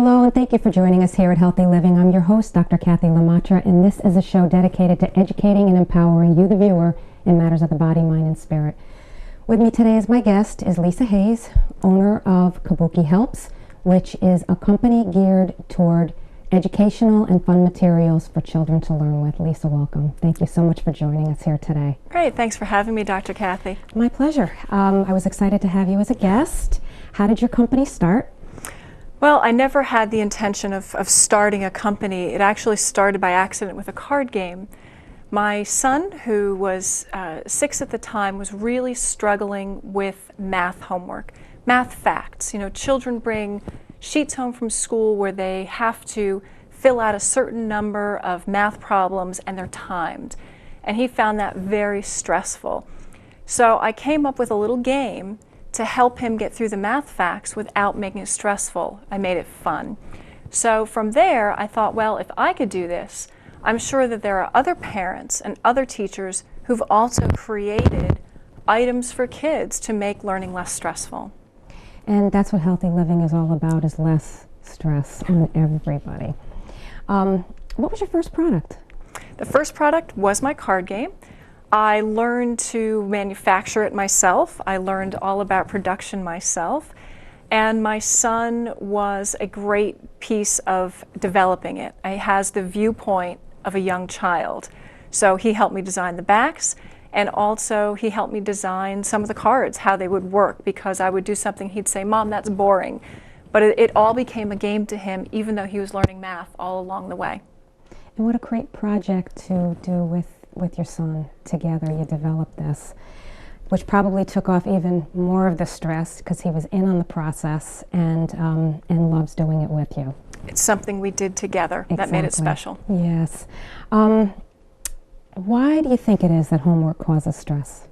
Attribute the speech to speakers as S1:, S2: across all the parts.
S1: Hello, and thank you for joining us here at Healthy Living. I'm your host, Dr. Cathy Lomartra, and this is a show dedicated to educating and empowering you, the viewer, in matters of the body, mind, and spirit. With me today as my guest is Lisa Hayes, owner of Kabuki Helps, which is a company geared toward educational and fun materials for children to learn with. Lisa, welcome. Thank you so much for joining us here today.
S2: Great. Thanks for having me, Dr. Cathy.
S1: My pleasure. I was excited to have you as a guest. How did your company start?
S2: Well, I never had the intention of starting a company. It actually started by accident with a card game. My son, who was 6 at the time, was really struggling with math homework, math facts. You know, children bring sheets home from school where they have to fill out a certain number of math problems and they're timed. And he found that very stressful. So I came up with a little game to help him get through the math facts without making it stressful. I made it fun. So from there, I thought, well, if I could do this, I'm sure that there are other parents and other teachers who've also created items for kids to make learning less stressful.
S1: And that's what healthy living is all about, is less stress on everybody. What was your first product?
S2: The first product was my card game. I learned to manufacture it myself. I learned all about production myself. And my son was a great piece of developing it. He has the viewpoint of a young child. So he helped me design the backs, and also he helped me design some of the cards, how they would work, because I would do something, he'd say, "Mom, that's boring." But it all became a game to him, even though he was learning math all along the way.
S1: And what a great project to do with your son together. You developed this, which probably took off even more of the stress because he was in on the process and loves doing it with you.
S2: It's something we did together that made it special.
S1: Yes. Why do you think it is that homework causes stress?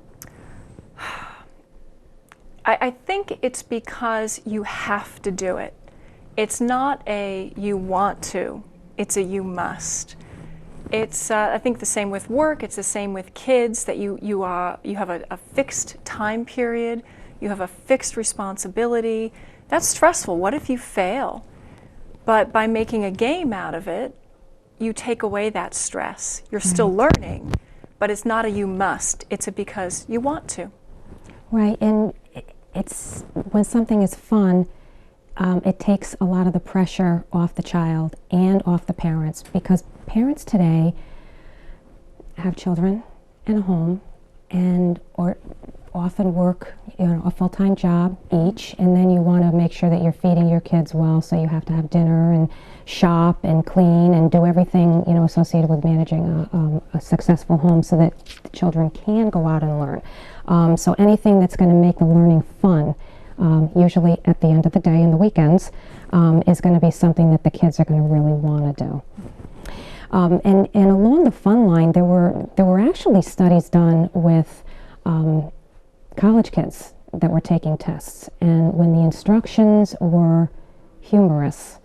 S2: I think it's because you have to do it. It's not a you want to, it's a you must. It's I think the same with work, it's the same with kids, that you have a fixed time period, you have a fixed responsibility. That's stressful. What if you fail? But by making a game out of it, you take away that stress. You're still learning, but it's not a you must, it's a because you want to.
S1: Right, and it's when something is fun, it takes a lot of the pressure off the child and off the parents, because parents today have children and a home or often work, a full-time job each, and then you want to make sure that you're feeding your kids well, so you have to have dinner and shop and clean and do everything associated with managing a successful home so that the children can go out and learn. So anything that's going to make the learning fun, usually at the end of the day and the weekends, is going to be something that the kids are going to really want to do. And along the fun line, there were actually studies done with college kids that were taking tests, and when the instructions were humorous,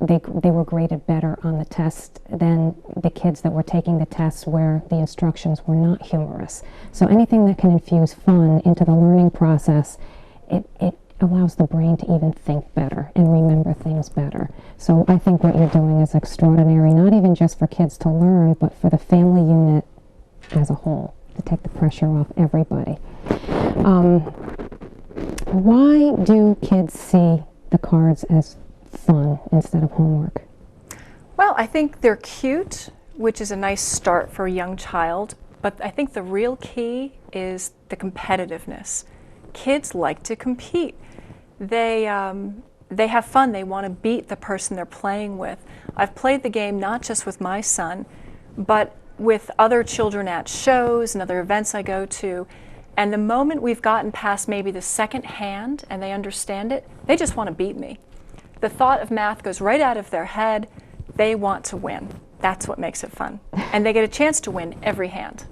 S1: they were graded better on the test than the kids that were taking the tests where the instructions were not humorous. So anything that can infuse fun into the learning process, it allows the brain to even think better and remember things better. So I think what you're doing is extraordinary, not even just for kids to learn, but for the family unit as a whole, to take the pressure off everybody. Why do kids see the cards as fun instead of homework?
S2: Well, I think they're cute, which is a nice start for a young child, but I think the real key is the competitiveness. Kids like to compete. They have fun. They want to beat the person they're playing with. I've played the game not just with my son, but with other children at shows and other events I go to. And the moment we've gotten past maybe the second hand and they understand it, they just want to beat me. The thought of math goes right out of their head. They want to win. That's what makes it fun. And they get a chance to win every hand.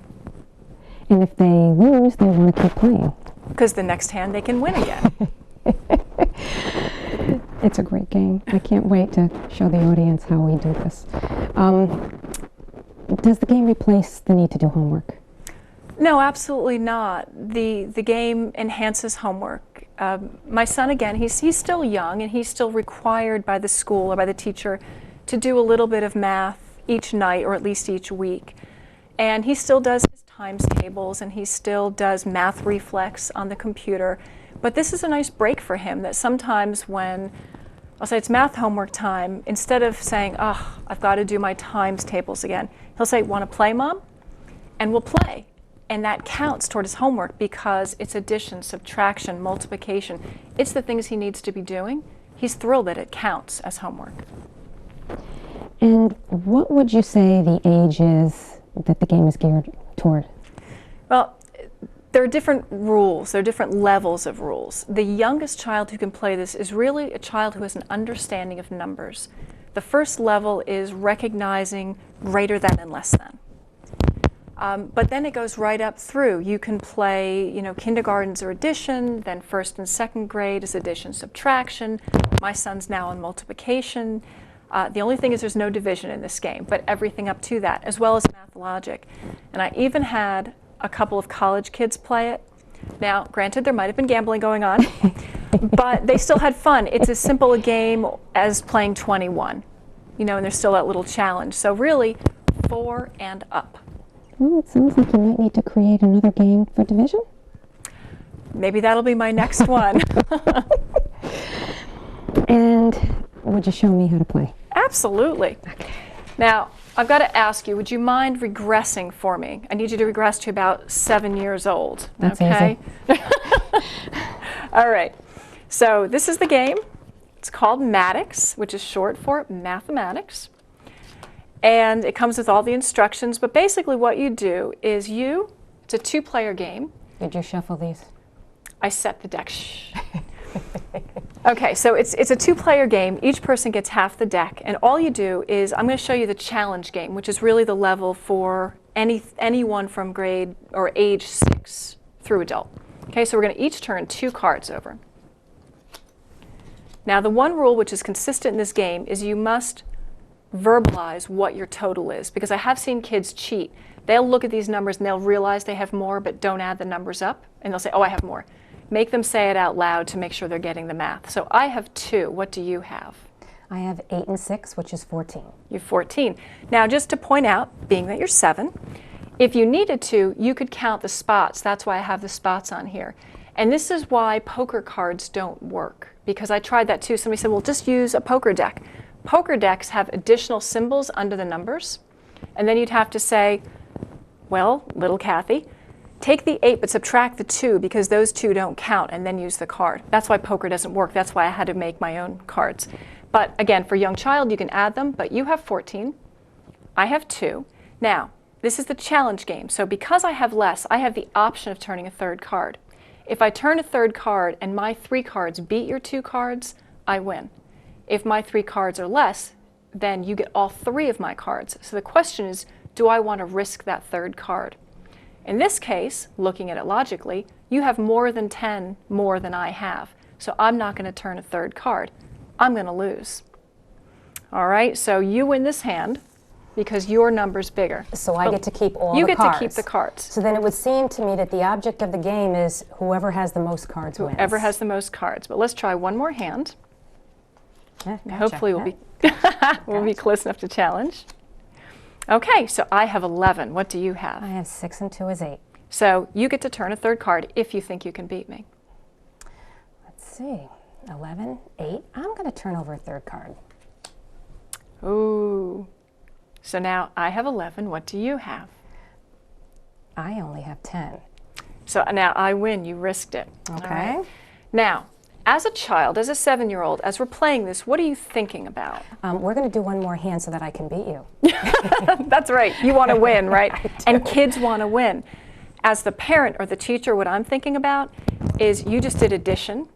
S1: And if they lose, they want to keep playing.
S2: Because the next hand they can win again.
S1: It's a great game. I can't wait to show the audience how we do this. Does the game replace the need to do homework?
S2: No, absolutely not. The game enhances homework. My son, again, he's still young and he's still required by the school or by the teacher to do a little bit of math each night or at least each week. And he still does his times tables and he still does math reflex on the computer. But this is a nice break for him that sometimes when I'll say it's math homework time, instead of saying, oh, I've got to do my times tables again, he'll say, want to play, Mom? And we'll play. And that counts toward his homework because it's addition, subtraction, multiplication. It's the things he needs to be doing. He's thrilled that it counts as homework.
S1: And what would you say the age is that the game is geared toward?
S2: Well, there are different rules. There are different levels of rules. The youngest child who can play this is really a child who has an understanding of numbers. The first level is recognizing greater than and less than. But then it goes right up through. You can play, kindergartens are addition, then first and second grade is addition, subtraction. My son's now in multiplication. The only thing is there's no division in this game, but everything up to that, as well as math logic. And I even had a couple of college kids play it. Now, granted, there might have been gambling going on, but they still had fun. It's as simple a game as playing 21, and there's still that little challenge. So really, 4 and up.
S1: Well, it sounds like you might need to create another game for division.
S2: Maybe that'll be my next one.
S1: And would you show me how to play?
S2: Absolutely.
S1: Okay.
S2: Now, I've got to ask you, would you mind regressing for me? I need you to regress to about 7 years old.
S1: That's
S2: okay? Easy. All right. So this is the game. It's called Matics, which is short for mathematics. And it comes with all the instructions. But basically what you do is it's a 2-player game.
S1: Did you shuffle these?
S2: I set the deck. Shh. Okay, so it's a 2-player game. Each person gets half the deck, and all you do is I'm going to show you the challenge game, which is really the level for anyone from grade or age 6 through adult. Okay, so we're going to each turn 2 cards over. Now, the one rule which is consistent in this game is you must verbalize what your total is, because I have seen kids cheat. They'll look at these numbers and they'll realize they have more, but don't add the numbers up, and they'll say, oh, I have more. Make them say it out loud to make sure they're getting the math. So I have 2. What do you have?
S1: I have 8 and 6, which is 14.
S2: You have 14. Now, just to point out, being that you're 7, if you needed to, you could count the spots. That's why I have the spots on here. And this is why poker cards don't work, because I tried that too. Somebody said, well, just use a poker deck. Poker decks have additional symbols under the numbers, and then you'd have to say, well, little Kathy, take the 8 but subtract the 2 because those 2 don't count, and then use the card. That's why poker doesn't work. That's why I had to make my own cards. But again, for young child, you can add them, but you have 14. I have 2. Now, this is the challenge game. So because I have less, I have the option of turning a 3rd card. If I turn a 3rd card and my 3 cards beat your 2 cards, I win. If my 3 cards are less, then you get all 3 of my cards. So the question is, do I want to risk that 3rd card? In this case, looking at it logically, you have more than 10 more than I have. So I'm not going to turn a 3rd card. I'm going to lose. All right, so you win this hand because your number's bigger.
S1: So I get to keep all the cards.
S2: You get to keep the cards.
S1: So then it would seem to me that the object of the game is whoever has the most cards wins.
S2: Whoever has the most cards. But let's try one more hand.
S1: Yeah, gotcha.
S2: Hopefully we'll be close enough to challenge. Okay, so I have 11. What do you have?
S1: I have 6 and 2 is 8.
S2: So you get to turn a 3rd card if you think you can beat me.
S1: Let's see. 11, 8. I'm going to turn over a 3rd card.
S2: Ooh. So now I have 11. What do you have?
S1: I only have 10.
S2: So now I win. You risked it.
S1: Okay.
S2: All right. Now, as a child, as a 7-year-old, as we're playing this, what are you thinking about?
S1: We're going to do one more hand so that I can beat you.
S2: That's right. You want to win, right? And kids want to win. As the parent or the teacher, what I'm thinking about is you just did addition.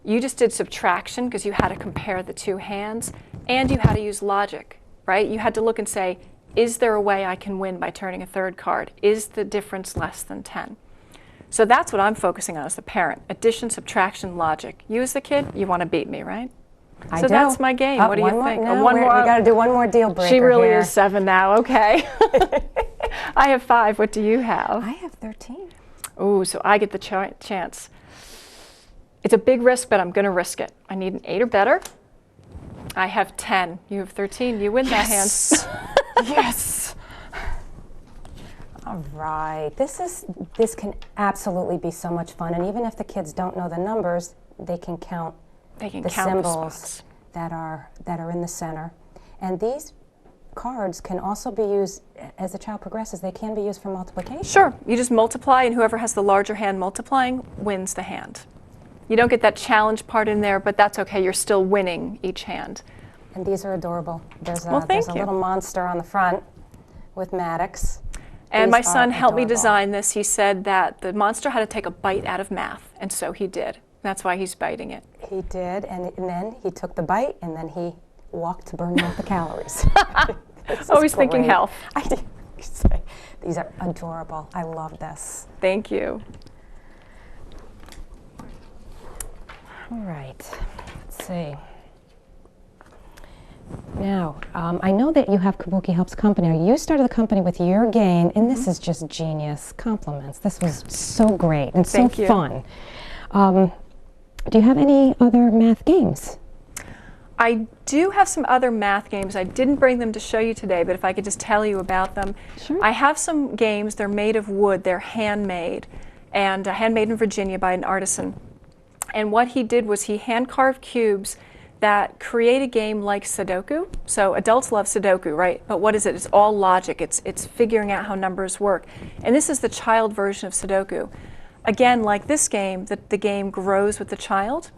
S2: You just did subtraction because you had to compare the 2 hands, and you had to use logic, right? You had to look and say, is there a way I can win by turning a 3rd card? Is the difference less than 10? So that's what I'm focusing on as the parent. Addition, subtraction, logic. You as the kid, you want to beat me, right?
S1: I
S2: so
S1: do.
S2: that's my game. What do you think?
S1: No, we got to do one more deal breaker.
S2: She really
S1: here.
S2: is 7 now. Okay. I have 5. What do you have?
S1: I have 13.
S2: Oh, so I get the chance. It's a big risk, but I'm going to risk it. I need an 8 or better. I have 10. You have 13. You win that hand.
S1: Yes. All right. This can absolutely be so much fun. And even if the kids don't know the numbers, they can count the symbols that are in the center. And these cards can also be used, as the child progresses, they can be used for multiplication.
S2: Sure. You just multiply, and whoever has the larger hand multiplying wins the hand. You don't get that challenge part in there, but that's okay. You're still winning each hand.
S1: And these are adorable. There's a little monster on the front with Matics.
S2: And my son helped me design this. He said that the monster had to take a bite out of math, and so he did. That's why he's biting it.
S1: He did, and then he took the bite, and then he walked to burn out the calories.
S2: Always thinking health.
S1: I did say, these are adorable. I love this.
S2: Thank you.
S1: All right, let's see. Now, I know that you have Kabuki Helps Company. You started the company with your game, and this is just genius. Compliments. This was so great and so fun. Do you have any other math games?
S2: I do have some other math games. I didn't bring them to show you today, but if I could just tell you about them.
S1: Sure.
S2: I have some games. They're made of wood. They're handmade, and handmade in Virginia by an artisan. And what he did was he hand-carved cubes that create a game like Sudoku. So adults love Sudoku, right? But what is it? It's all logic. It's figuring out how numbers work. And this is the child version of Sudoku. Again, like this game, the game grows with the child.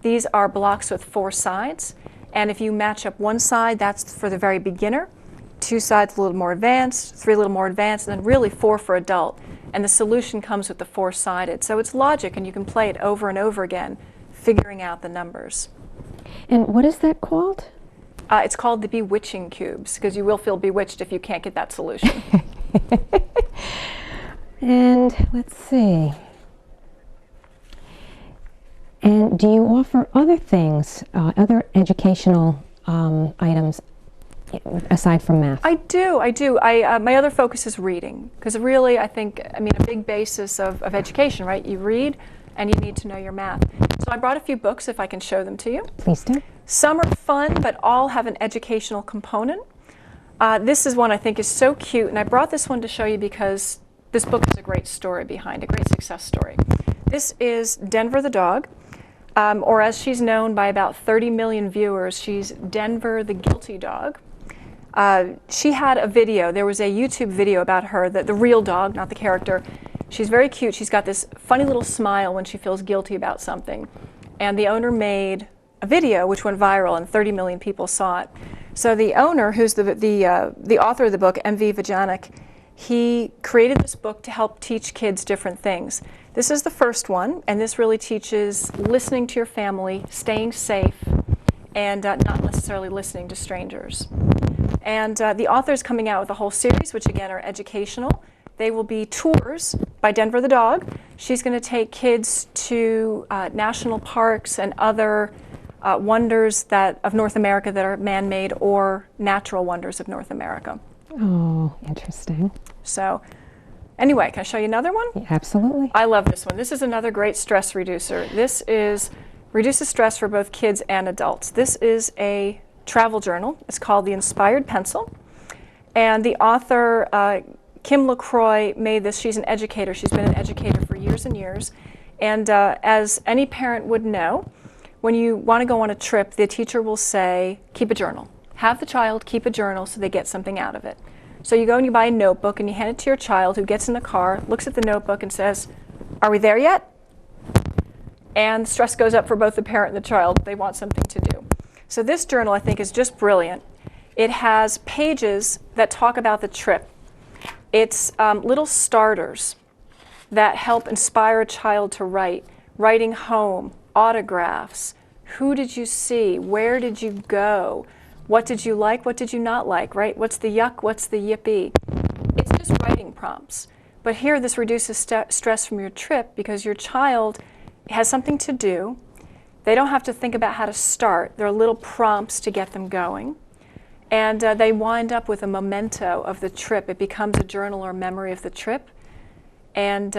S2: These are blocks with 4 sides. And if you match up one side, that's for the very beginner. 2 sides a little more advanced, 3 a little more advanced, and then really 4 for adult. And the solution comes with the 4-sided. So it's logic, and you can play it over and over again, figuring out the numbers.
S1: And what is that called?
S2: It's called the Bewitching Cubes, because you will feel bewitched if you can't get that solution.
S1: And let's see. And do you offer other things, other educational items aside from math?
S2: I do. My other focus is reading, because really I think, a big basis of education, right? You read and you need to know your math. So I brought a few books if I can show them to you.
S1: Please do.
S2: Some are fun, but all have an educational component. This is one I think is so cute, and I brought this one to show you because this book has a great story behind, a great success story. This is Denver the dog, or as she's known by about 30 million viewers, she's Denver the guilty dog. She had a video, there was a YouTube video about her, the real dog, not the character. She's very cute. She's got this funny little smile when she feels guilty about something. And the owner made a video which went viral, and 30 million people saw it. So the owner, who's the author of the book, M.V. Vajanic, he created this book to help teach kids different things. This is the first one, and this really teaches listening to your family, staying safe, and not necessarily listening to strangers. And the author is coming out with a whole series, which again are educational. They will be tours by Denver the dog. She's going to take kids to national parks and other wonders of North America that are man-made or natural wonders of North America.
S1: Oh, interesting.
S2: So anyway, can I show you another one?
S1: Yeah, absolutely.
S2: I love this one. This is another great stress reducer. This reduces stress for both kids and adults. This is a travel journal. It's called The Inspired Pencil. And the author, Kim LaCroix, made this. She's an educator. She's been an educator for years and years. And as any parent would know, when you want to go on a trip, the teacher will say, keep a journal. Have the child keep a journal so they get something out of it. So you go and you buy a notebook and you hand it to your child, who gets in the car, looks at the notebook and says, are we there yet? And stress goes up for both the parent and the child. They want something to do. So this journal, I think, is just brilliant. It has pages that talk about the trip. It's little starters that help inspire a child to write. Writing home, autographs, who did you see, where did you go, what did you like, what did you not like, right? What's the yuck, what's the yippee? It's just writing prompts. But here this reduces stress from your trip because your child has something to do. They don't have to think about how to start. There are little prompts to get them going. And they wind up with a memento of the trip. It becomes a journal or memory of the trip. And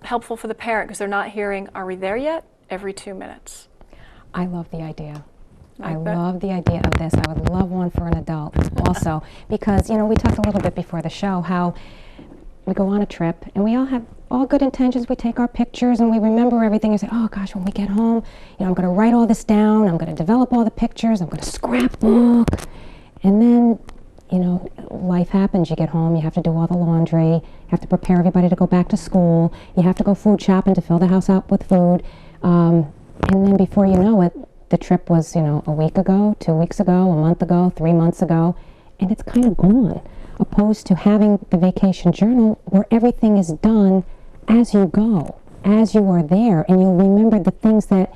S2: helpful for the parent because they're not hearing, are we there yet? every 2 minutes.
S1: I love the idea. I
S2: Like that?
S1: love the idea of this. I would love one for an adult also, because, you know, we talked a little bit before the show how we go on a trip and we all have all good intentions. We take our pictures and we remember everything and say, oh gosh, when we get home, you know, I'm going to write all this down. I'm going to develop all the pictures. I'm going to scrapbook. And then, you know, life happens. You get home, you have to do all the laundry. You have to prepare everybody to go back to school. You have to go food shopping to fill the house up with food. And then before you know it, the trip was, you know, a week ago, 2 weeks ago, a month ago, 3 months ago, and it's kind of gone. Opposed to having the vacation journal where everything is done as you go, as you are there, and you'll remember the things that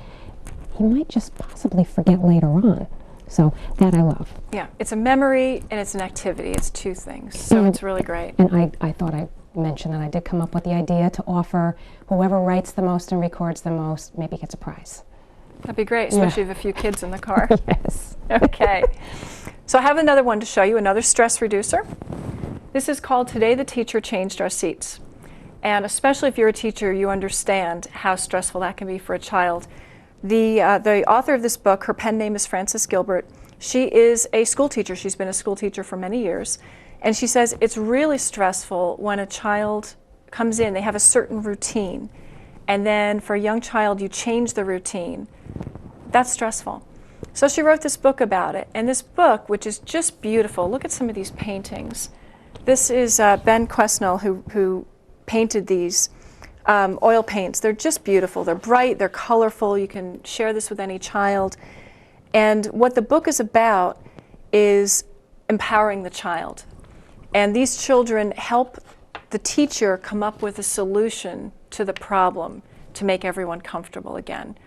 S1: you might just possibly forget later on. So that I love.
S2: Yeah, it's a memory and it's an activity. It's two things. So it's really great.
S1: And I thought I mentioned that I did come up with the idea to offer whoever writes the most and records the most maybe gets a prize.
S2: That'd be great, especially if a few kids in the car.
S1: Yes.
S2: Okay. So I have another one to show you, another stress reducer. This is called Today the Teacher Changed Our Seats. And especially if you're a teacher, you understand how stressful that can be for a child. The author of this book, her pen name is Frances Gilbert. She is a school teacher. She's been a school teacher for many years. And she says it's really stressful when a child comes in, they have a certain routine. And then for a young child, you change the routine. That's stressful. So she wrote this book about it. And this book, which is just beautiful, look at some of these paintings. This is Ben Quesnell who painted these oil paints. They're just beautiful. They're bright, they're colorful. You can share this with any child. And what the book is about is empowering the child. And these children help the teacher come up with a solution to the problem to make everyone comfortable again.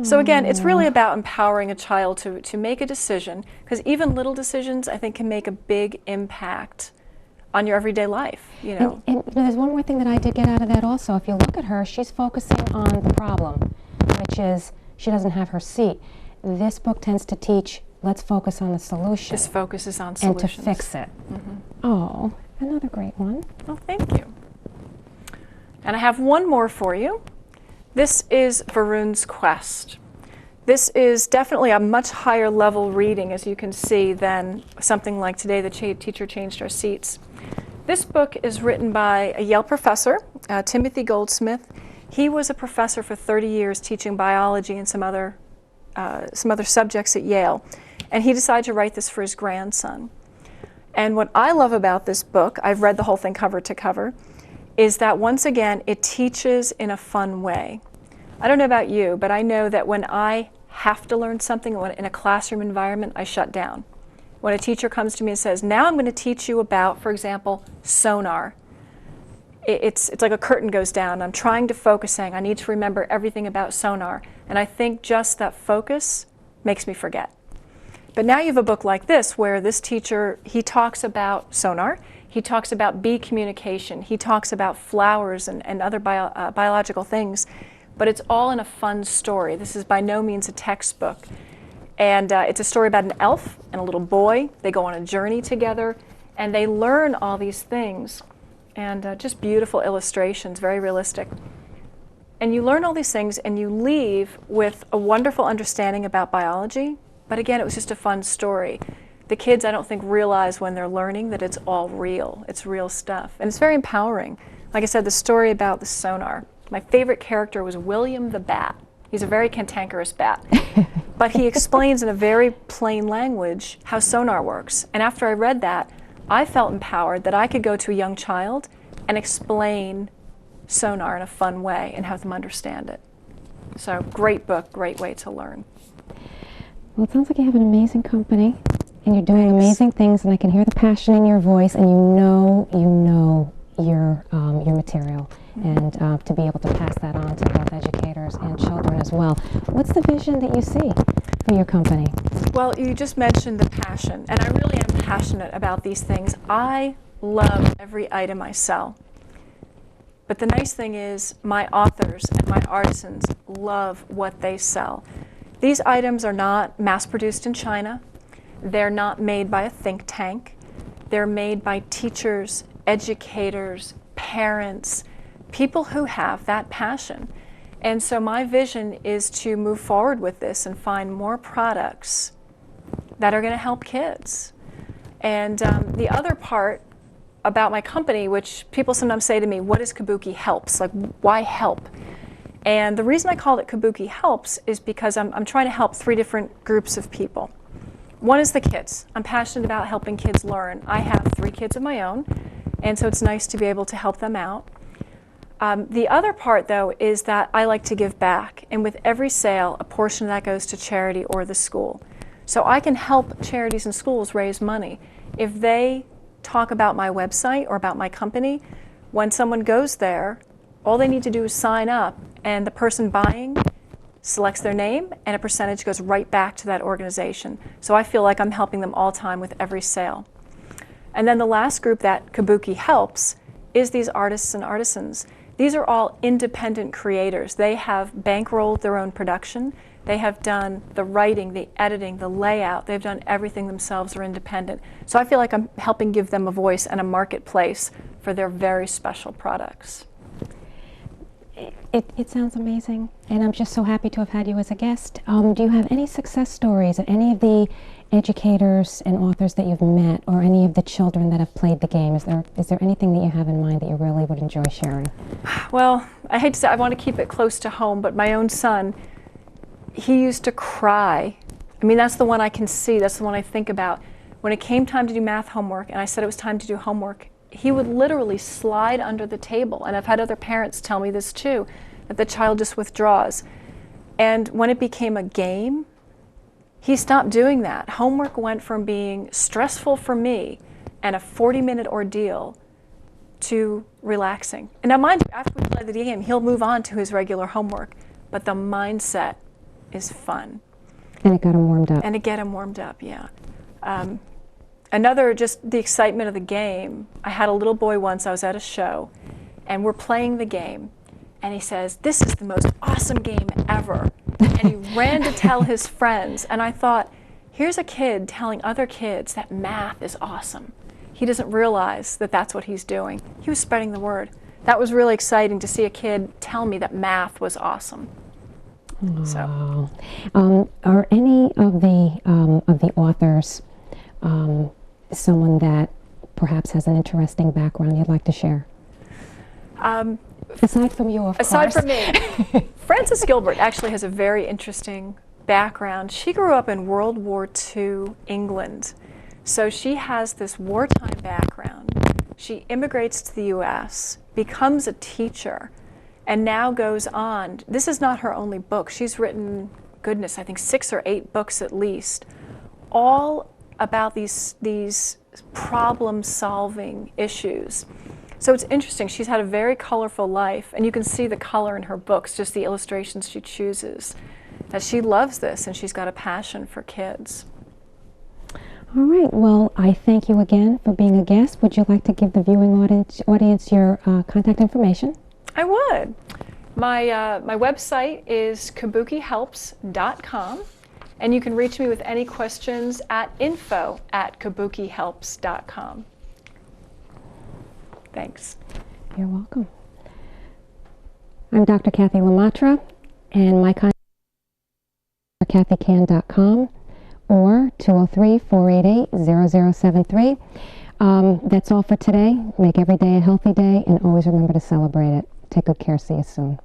S2: So again, it's really about empowering a child to make a decision, because even little decisions, I think, can make a big impact on your everyday life, you know.
S1: And there's one more thing that I did get out of that also. If you look at her, she's focusing on the problem, which is she doesn't have her seat. This book tends to teach, let's focus on the solution.
S2: This focuses on solutions.
S1: And to fix it. Oh, another great one.
S2: Well, thank you. And I have one more for you. This is Varun's Quest. This is definitely a much higher level reading, as you can see, than something like Today the Teacher Changed Our Seats. This book is written by a Yale professor, Timothy Goldsmith. He was a professor for 30 years teaching biology and some other subjects at Yale. And he decided to write this for his grandson. And what I love about this book, I've read the whole thing cover to cover, is that once again, it teaches in a fun way. I don't know about you, but I know that when I have to learn something in a classroom environment, I shut down. When a teacher comes to me and says, now I'm going to teach you about, for example, sonar. It's like a curtain goes down. I'm trying to focus, saying I need to remember everything about sonar. And I think just that focus makes me forget. But now you have a book like this where this teacher, he talks about sonar. He talks about bee communication. He talks about flowers and other biological things. But it's all in a fun story. This is by no means a textbook. And it's a story about an elf and a little boy. They go on a journey together, and they learn all these things. And just beautiful illustrations, very realistic. And you learn all these things, and you leave with a wonderful understanding about biology. But again, it was just a fun story. The kids, I don't think, realize when they're learning that it's all real. It's real stuff. And it's very empowering. Like I said, the story about the sonar. My favorite character was William the Bat. He's a very cantankerous bat. But he explains in a very plain language how sonar works. And after I read that, I felt empowered that I could go to a young child and explain sonar in a fun way and have them understand it. So great book, great way to learn.
S1: Well, it sounds like you have an amazing company, and you're doing amazing things, and I can hear the passion in your voice, and you know your material, and to be able to pass that on to both educators and children as well. What's the vision that you see for your company?
S2: Well, you just mentioned the passion, and I really am passionate about these things. I love every item I sell. But the nice thing is my authors and my artisans love what they sell. These items are not mass-produced in China. They're not made by a think tank. They're made by teachers, educators, parents, people who have that passion. And so my vision is to move forward with this and find more products that are going to help kids. And the other part about my company, which people sometimes say to me, what is Kabuki Helps? Like, why help? And the reason I called it Kabuki Helps is because I'm trying to help 3 different groups of people. One is the kids. I'm passionate about helping kids learn. I have 3 kids of my own, and so it's nice to be able to help them out. The other part, though, is that I like to give back, and with every sale, a portion of that goes to charity or the school. So I can help charities and schools raise money. If they talk about my website or about my company, when someone goes there, all they need to do is sign up, and the person buying selects their name, and a percentage goes right back to that organization. So I feel like I'm helping them all the time with every sale. And then the last group that Kabuki helps is these artists and artisans. These are all independent creators. They have bankrolled their own production. They have done the writing, the editing, the layout. They've done everything themselves. They're independent. So I feel like I'm helping give them a voice and a marketplace for their very special products.
S1: It sounds amazing, and I'm just so happy to have had you as a guest. Do you have any success stories of any of the educators and authors that you've met, or any of the children that have played the game? Is there anything that you have in mind that you really would enjoy sharing?
S2: Well, I hate to say, I want to keep it close to home, but my own son, he used to cry. I mean, that's the one I can see, that's the one I think about. When it came time to do math homework, and I said it was time to do homework, he would literally slide under the table. And I've had other parents tell me this too, that the child just withdraws. And when it became a game, he stopped doing that. Homework went from being stressful for me and a 40-minute ordeal to relaxing. And now mind you, after we play the game, he'll move on to his regular homework, but the mindset is fun.
S1: And it got him warmed up.
S2: And it got him warmed up, yeah. Another, just the excitement of the game. I had a little boy once, I was at a show, and we're playing the game, and he says, "This is the most awesome game ever." And he ran to tell his friends, and I thought, here's a kid telling other kids that math is awesome. He doesn't realize that that's what he's doing. He was spreading the word. That was really exciting to see a kid tell me that math was awesome. So,
S1: are any of the authors someone that perhaps has an interesting background you'd like to share? Aside from you, of course.
S2: Aside from me, Frances Gilbert actually has a very interesting background. She grew up in World War II England, so she has this wartime background. She immigrates to the U.S., becomes a teacher, and now goes on. This is not her only book. She's written, goodness, I think 6 or 8 books at least, all about these problem-solving issues. So it's interesting. She's had a very colorful life, and you can see the color in her books, just the illustrations she chooses, that she loves this, and she's got a passion for kids.
S1: All right. Well, I thank you again for being a guest. Would you like to give the viewing audience your contact information?
S2: I would. My website is kabukihelps.com, and you can reach me with any questions at info@kabukihelps.com. Thanks.
S1: You're welcome. I'm Dr. Cathy Lomartra, and my contact is kathycan.com or 203-488-0073. That's all for today. Make every day a healthy day, and always remember to celebrate it. Take good care. See you soon.